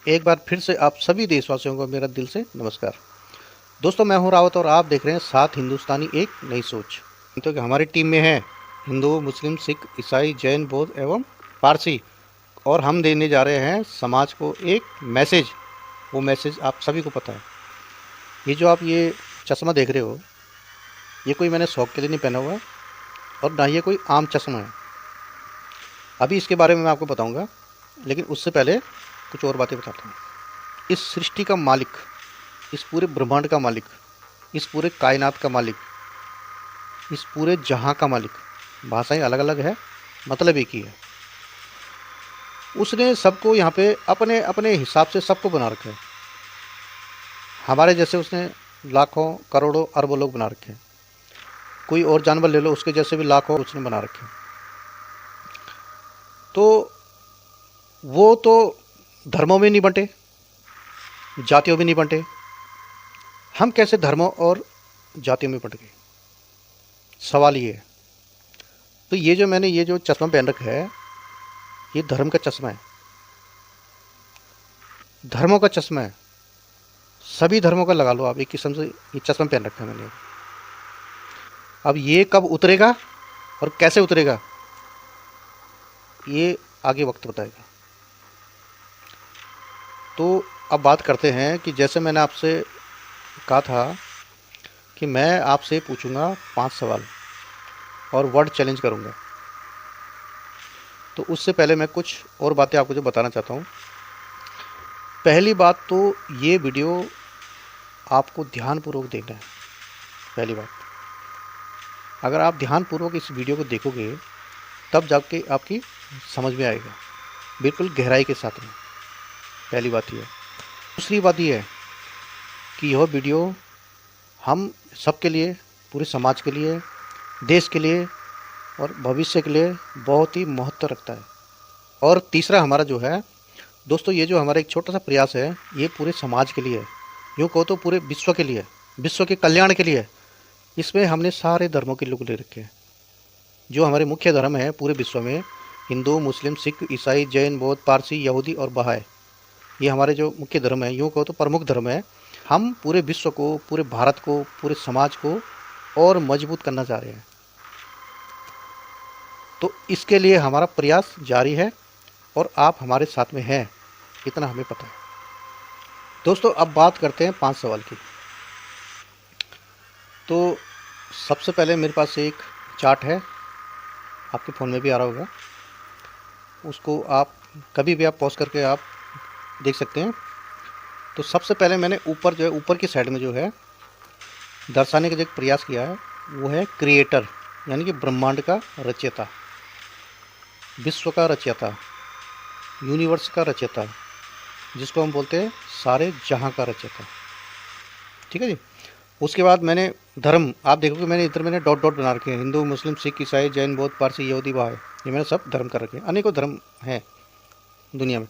एक बार फिर से आप सभी देशवासियों को मेरा दिल से नमस्कार। दोस्तों, मैं हूं रावत और आप देख रहे हैं साथ हिंदुस्तानी एक नई सोच। तो कि हमारी टीम में है हिंदू, मुस्लिम, सिख, ईसाई, जैन, बौद्ध एवं पारसी, और हम देने जा रहे हैं समाज को एक मैसेज। वो मैसेज आप सभी को पता है। ये जो आप ये चश्मा देख रहे हो, ये कोई मैंने शौक के लिए नहीं पहना हुआ है और ना ये कोई आम चश्मा है। अभी इसके बारे में मैं आपको बताऊंगा, लेकिन उससे पहले कुछ और बातें बताता हूँ। इस सृष्टि का मालिक, इस पूरे ब्रह्मांड का मालिक, इस पूरे कायनात का मालिक, इस पूरे जहां का मालिक, भाषाएं अलग अलग है, मतलब एक ही है। उसने सबको यहाँ पे अपने अपने हिसाब से सबको बना रखा है। हमारे जैसे उसने लाखों करोड़ों अरबों लोग बना रखे हैं। कोई और जानवर ले लो, उसके जैसे भी लाखों उसने बना रखे हैं। तो वो तो धर्मों में नहीं बंटे, जातियों में नहीं बंटे। हम कैसे धर्मों और जातियों में बंट गए, सवाल ये है। तो ये जो मैंने ये जो चश्मा पहन रखा है, ये धर्म का चश्मा है, धर्मों का चश्मा है। सभी धर्मों का लगा लो आप, एक किस्म से ये चश्मा पहन रखा है मैंने। अब ये कब उतरेगा और कैसे उतरेगा, ये आगे वक्त बताएगा। तो अब बात करते हैं कि जैसे मैंने आपसे कहा था कि मैं आपसे पूछूंगा 5 सवाल और वर्ड चैलेंज करूंगा। तो उससे पहले मैं कुछ और बातें आपको जो बताना चाहता हूँ। पहली बात तो ये वीडियो आपको ध्यानपूर्वक देखना है। पहली बात, अगर आप ध्यानपूर्वक इस वीडियो को देखोगे तब जाके आपकी समझ में आएगा, बिल्कुल गहराई के साथ में। पहली बात ये है। दूसरी बात ये है कि यह वीडियो हम सबके लिए, पूरे समाज के लिए, देश के लिए और भविष्य के लिए बहुत ही महत्व रखता है। और तीसरा हमारा जो है दोस्तों, ये जो हमारा एक छोटा सा प्रयास है, ये पूरे समाज के लिए है। यूँ कहो तो पूरे विश्व के लिए, विश्व के कल्याण के लिए है। इसमें हमने सारे धर्मों के लोग ले रखे हैं। जो हमारे मुख्य धर्म है पूरे विश्व में, हिंदू, मुस्लिम, सिख, ईसाई, जैन, बौद्ध, पारसी, यहूदी और बहाई, ये हमारे जो मुख्य धर्म है, यूँ कहो तो प्रमुख धर्म है। हम पूरे विश्व को, पूरे भारत को, पूरे समाज को और मजबूत करना चाह रहे हैं। तो इसके लिए हमारा प्रयास जारी है और आप हमारे साथ में हैं, इतना हमें पता है। दोस्तों, अब बात करते हैं 5 सवाल की। तो सबसे पहले मेरे पास एक चार्ट है, आपके फ़ोन में भी आ रहा होगा। उसको आप कभी भी आप पॉज करके आप देख सकते हैं। तो सबसे पहले मैंने ऊपर जो है, ऊपर की साइड में जो है दर्शाने का जो एक प्रयास किया है, वो है क्रिएटर, यानी कि ब्रह्मांड का रचयिता, विश्व का रचयिता, यूनिवर्स का रचयिता, जिसको हम बोलते हैं सारे जहां का रचयिता। ठीक है जी। उसके बाद मैंने धर्म, आप देखोगे मैंने इधर मैंने डॉट डॉट बना रखे हैं। हिंदू, मुस्लिम, सिख, ईसाई, जैन, बौद्ध, पारसी, यहूदी, बहाई, ये मैंने सब धर्म कर रखे हैं। अनेकों धर्म हैं दुनिया में।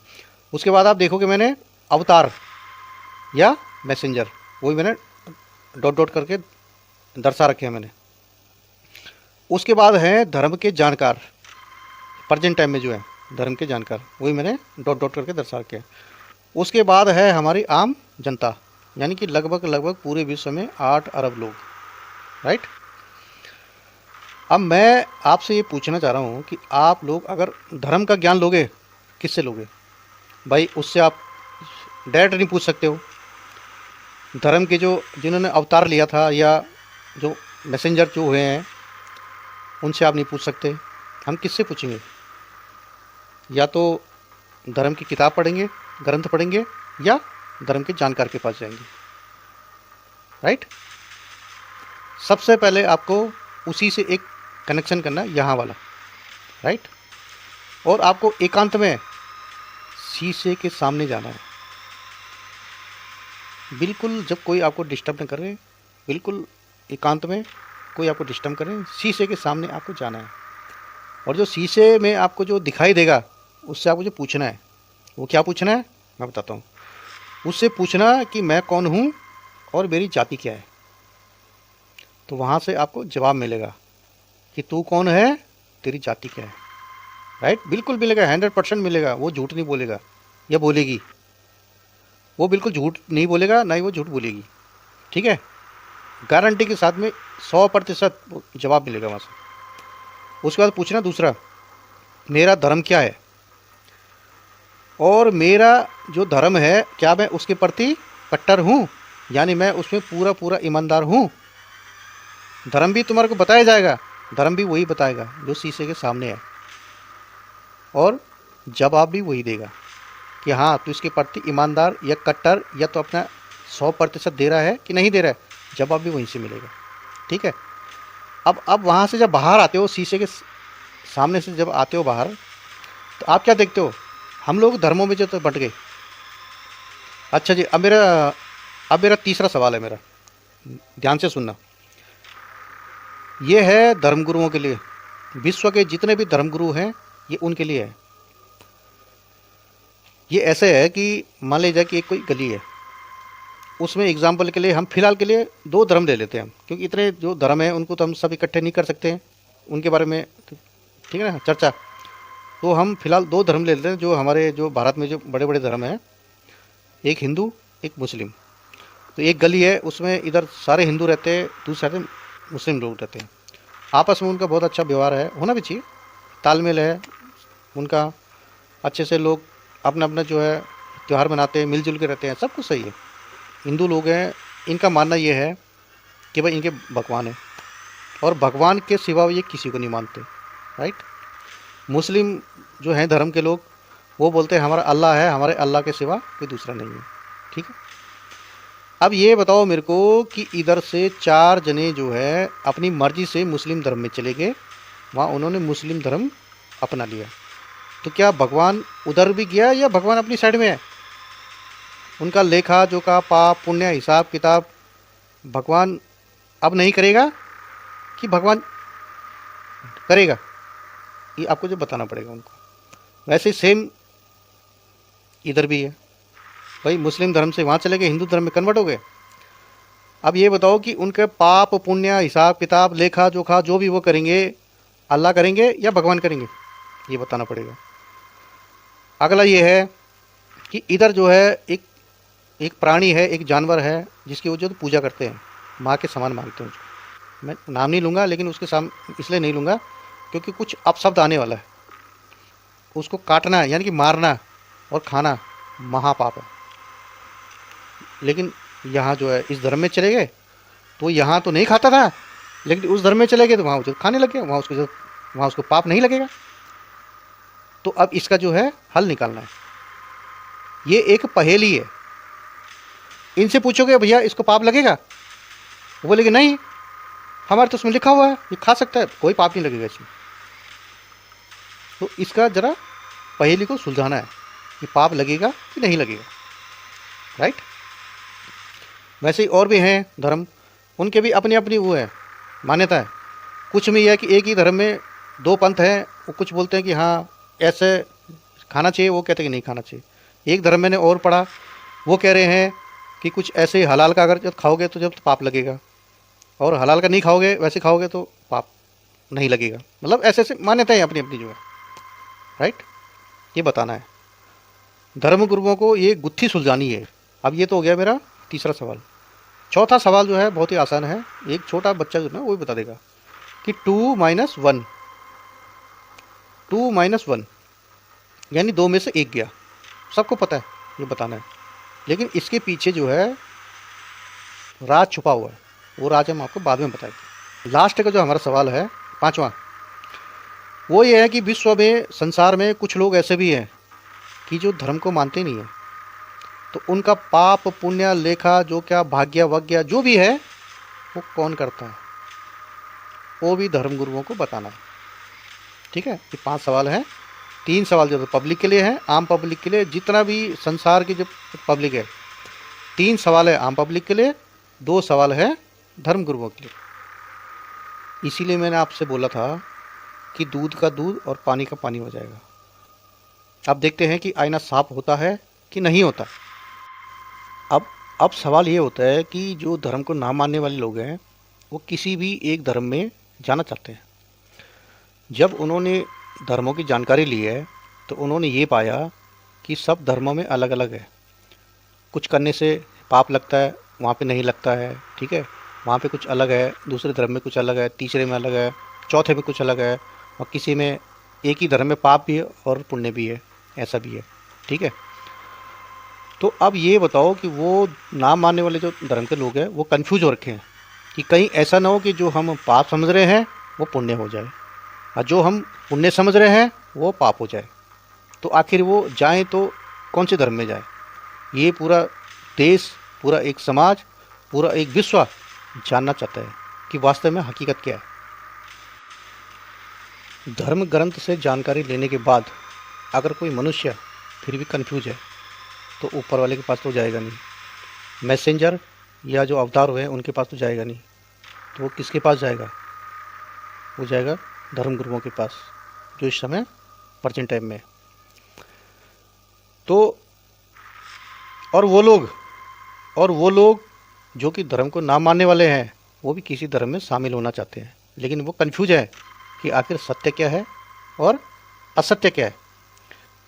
उसके बाद आप देखोगे मैंने अवतार या मैसेंजर, वही मैंने डॉट डॉट करके दर्शा रखे हैं मैंने। उसके बाद है धर्म के जानकार, प्रेजेंट टाइम में जो है धर्म के जानकार, वही मैंने डॉट डॉट करके दर्शा रखे हैं। उसके बाद है हमारी आम जनता, यानी कि लगभग लगभग पूरे विश्व में 8 अरब लोग। राइट। अब मैं आपसे ये पूछना चाह रहा हूँ कि आप लोग अगर धर्म का ज्ञान लोगे, किससे लोगे भाई? उससे आप डायरेक्ट नहीं पूछ सकते हो। धर्म के जो जिन्होंने अवतार लिया था या जो मैसेंजर जो हुए हैं, उनसे आप नहीं पूछ सकते। हम किससे पूछेंगे? या तो धर्म की किताब पढ़ेंगे, ग्रंथ पढ़ेंगे, या धर्म के जानकार के पास जाएंगे। राइट। सबसे पहले आपको उसी से एक कनेक्शन करना है, यहाँ वाला। राइट। और आपको एकांत में शीशे के सामने जाना है, बिल्कुल जब कोई आपको डिस्टर्ब न करे, बिल्कुल एकांत में, कोई आपको डिस्टर्ब करे, शीशे के सामने आपको जाना है। और जो शीशे में आपको जो दिखाई देगा, उससे आपको जो पूछना है, वो क्या पूछना है मैं बताता हूँ। उससे पूछना कि मैं कौन हूँ और मेरी जाति क्या है। तो वहाँ से आपको जवाब मिलेगा कि तू कौन है, तेरी जाति क्या है। राइट। बिल्कुल मिलेगा, 100% मिलेगा। वो झूठ नहीं बोलेगा या बोलेगी। वो बिल्कुल झूठ नहीं बोलेगा, ना ही वो झूठ बोलेगी। ठीक है, गारंटी के साथ में 100% जवाब मिलेगा वहाँ से। उसके बाद पूछना दूसरा, मेरा धर्म क्या है और मेरा जो धर्म है क्या मैं उसके प्रति कट्टर हूँ, यानी मैं उसमें पूरा पूरा ईमानदार हूँ। धर्म भी तुम्हारे को बताया जाएगा, धर्म भी वही बताएगा जो शीशे के सामने है, और जवाब भी वही देगा कि हाँ तू इसके प्रति ईमानदार या कट्टर या तो अपना 100% दे रहा है कि नहीं दे रहा है, जवाब भी वहीं से मिलेगा। ठीक है, अब वहाँ से जब बाहर आते हो, शीशे के सामने से जब आते हो बाहर, तो आप क्या देखते हो, हम लोग धर्मों में जो तो बंट गए। अच्छा जी, अब मेरा तीसरा सवाल है मेरा, ध्यान से सुनना। ये है धर्मगुरुओं के लिए, विश्व के जितने भी धर्मगुरु हैं ये उनके लिए है। ये ऐसे है कि मान लीजिए कि एक कोई गली है, उसमें एग्जाम्पल के लिए हम फिलहाल के लिए 2 धर्म ले लेते हैं, क्योंकि इतने जो धर्म हैं उनको तो हम सब इकट्ठे नहीं कर सकते हैं, उनके बारे में ठीक है ना चर्चा। तो हम फिलहाल 2 धर्म ले लेते हैं जो हमारे जो भारत में जो बड़े बड़े धर्म हैं, एक हिंदू एक मुस्लिम। तो एक गली है, उसमें इधर सारे हिंदू रहते हैं, दूसरी साइड मुस्लिम लोग रहते हैं। आपस में उनका बहुत अच्छा व्यवहार है, होना भी चाहिए, तालमेल है उनका, अच्छे से लोग अपना अपना जो है त्यौहार मनाते हैं, मिलजुल के रहते हैं, सब कुछ सही है। हिंदू लोग हैं, इनका मानना ये है कि भाई इनके भगवान है और भगवान के सिवा ये किसी को नहीं मानते। राइट। मुस्लिम जो हैं धर्म के लोग, वो बोलते हैं हमारा अल्लाह है, हमारे अल्लाह के सिवा कोई दूसरा नहीं है। ठीक है, अब ये बताओ मेरे को कि इधर से 4 जने जो है अपनी मर्जी से मुस्लिम धर्म में चले गए, वहाँ उन्होंने मुस्लिम धर्म अपना लिया, तो क्या भगवान उधर भी गया या भगवान अपनी साइड में है? उनका लेखा जोखा पाप पुण्य हिसाब किताब भगवान अब नहीं करेगा कि भगवान करेगा, ये आपको जो बताना पड़ेगा उनको। वैसे ही सेम इधर भी है, भाई मुस्लिम धर्म से वहाँ चले गए, हिंदू धर्म में कन्वर्ट हो गए। अब ये बताओ कि उनके पाप पुण्य हिसाब किताब लेखा जोखा जो भी वो करेंगे, अल्लाह करेंगे या भगवान करेंगे, ये बताना पड़ेगा। अगला ये है कि इधर जो है एक एक प्राणी है, एक जानवर है जिसकी वो जो पूजा करते हैं, माँ के समान मानते हैं उसको। मैं नाम नहीं लूँगा, लेकिन उसके सामने इसलिए नहीं लूँगा क्योंकि कुछ अपशब्द आने वाला है। उसको काटना यानी कि मारना और खाना महापाप है। लेकिन यहाँ जो है इस धर्म में चले गए तो यहाँ तो नहीं खाता था, लेकिन उस धर्म में चले गए तो वहाँ उसे खाने लग गए, वहाँ उसको पाप नहीं लगेगा। तो अब इसका जो है हल निकालना है। ये एक पहेली है, इनसे पूछोगे भैया इसको पाप लगेगा, वो बोलेंगे नहीं हमारे तो उसमें लिखा हुआ है ये खा सकता है, कोई पाप नहीं लगेगा इसमें। तो इसका जरा पहेली को सुलझाना है कि पाप लगेगा कि नहीं लगेगा। राइट। वैसे ही और भी हैं धर्म, उनके भी अपनी अपनी वो है मान्यता है। कुछ में यह है कि एक ही धर्म में 2 पंथ हैं, वो कुछ बोलते हैं कि हाँ ऐसे खाना चाहिए, वो कहते हैं कि नहीं खाना चाहिए। एक धर्म मैंने और पढ़ा, वो कह रहे हैं कि कुछ ऐसे हलाल का अगर जब खाओगे तो जब तो पाप लगेगा, और हलाल का नहीं खाओगे वैसे खाओगे तो पाप नहीं लगेगा। मतलब ऐसे ऐसे मान्यताएं अपनी अपनी जो है। राइट, ये बताना है धर्म गुरुओं को, ये गुत्थी सुलझानी है। अब ये तो हो गया मेरा तीसरा सवाल। चौथा सवाल जो है बहुत ही आसान है, एक छोटा बच्चा जो है वो भी बता देगा कि 2 - 1 यानी 2 में से 1 गया, सबको पता है, ये बताना है। लेकिन इसके पीछे जो है राज छुपा हुआ है, वो राज हम आपको बाद में बताएंगे। लास्ट का जो हमारा सवाल है 5वां, वो ये है कि विश्व में संसार में कुछ लोग ऐसे भी हैं कि जो धर्म को मानते नहीं हैं, तो उनका पाप पुण्य लेखा जो क्या भाग्य वग्य जो भी है वो कौन करता है, वो भी धर्म गुरुओं को बताना है। ठीक है, ये 5 सवाल हैं। 3 सवाल जो पब्लिक के लिए हैं, आम पब्लिक के लिए, जितना भी संसार की जो पब्लिक है। 3 सवाल है आम पब्लिक के लिए, 2 सवाल है धर्म गुरुओं के लिए। इसीलिए मैंने आपसे बोला था कि दूध का दूध और पानी का पानी हो जाएगा। अब देखते हैं कि आईना साफ होता है कि नहीं होता। अब सवाल ये होता है कि जो धर्म को ना मानने वाले लोग हैं वो किसी भी एक धर्म में जाना चाहते हैं। जब उन्होंने धर्मों की जानकारी ली है तो उन्होंने ये पाया कि सब धर्मों में अलग अलग है, कुछ करने से पाप लगता है, वहाँ पे नहीं लगता है, ठीक है। वहाँ पे कुछ अलग है, दूसरे धर्म में कुछ अलग है, तीसरे में अलग है, चौथे में कुछ अलग है, और किसी में एक ही धर्म में पाप भी है और पुण्य भी है, ऐसा भी है, ठीक है। तो अब ये बताओ कि वो ना मानने वाले जो धर्म के लोग हैं वो कंफ्यूज हो रखे हैं कि कहीं ऐसा ना हो कि जो हम पाप समझ रहे हैं वो पुण्य हो जाए, और जो हम पुण्य समझ रहे हैं वो पाप हो जाए। तो आखिर वो जाएं तो कौन से धर्म में जाए? ये पूरा देश, पूरा एक समाज, पूरा एक विश्व जानना चाहता है कि वास्तव में हकीकत क्या है। धर्म ग्रंथ से जानकारी लेने के बाद अगर कोई मनुष्य फिर भी कंफ्यूज है तो ऊपर वाले के पास तो जाएगा नहीं, मैसेंजर या जो अवतार हुए हैं उनके पास तो जाएगा नहीं, तो वो किसके पास जाएगा? वो जाएगा धर्म गुरुओं के पास, जो इस समय प्रेजेंट टाइम में है। तो और वो लोग जो कि धर्म को ना मानने वाले हैं वो भी किसी धर्म में शामिल होना चाहते हैं, लेकिन वो कंफ्यूज है कि आखिर सत्य क्या है और असत्य क्या है।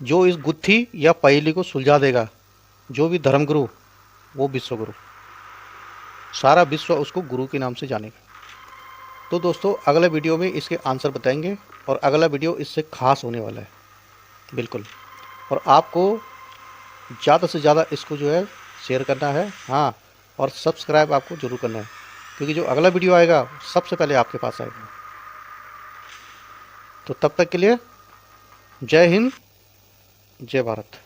जो इस गुत्थी या पहेली को सुलझा देगा, जो भी धर्मगुरु, वो विश्व गुरु, सारा विश्व उसको गुरु के नाम से जानेगा। तो दोस्तों अगले वीडियो में इसके आंसर बताएंगे, और अगला वीडियो इससे खास होने वाला है बिल्कुल। और आपको ज़्यादा से ज़्यादा इसको जो है शेयर करना है, हाँ, और सब्सक्राइब आपको ज़रूर करना है, क्योंकि जो अगला वीडियो आएगा सबसे पहले आपके पास आएगा। तो तब तक के लिए जय हिंद, जय भारत।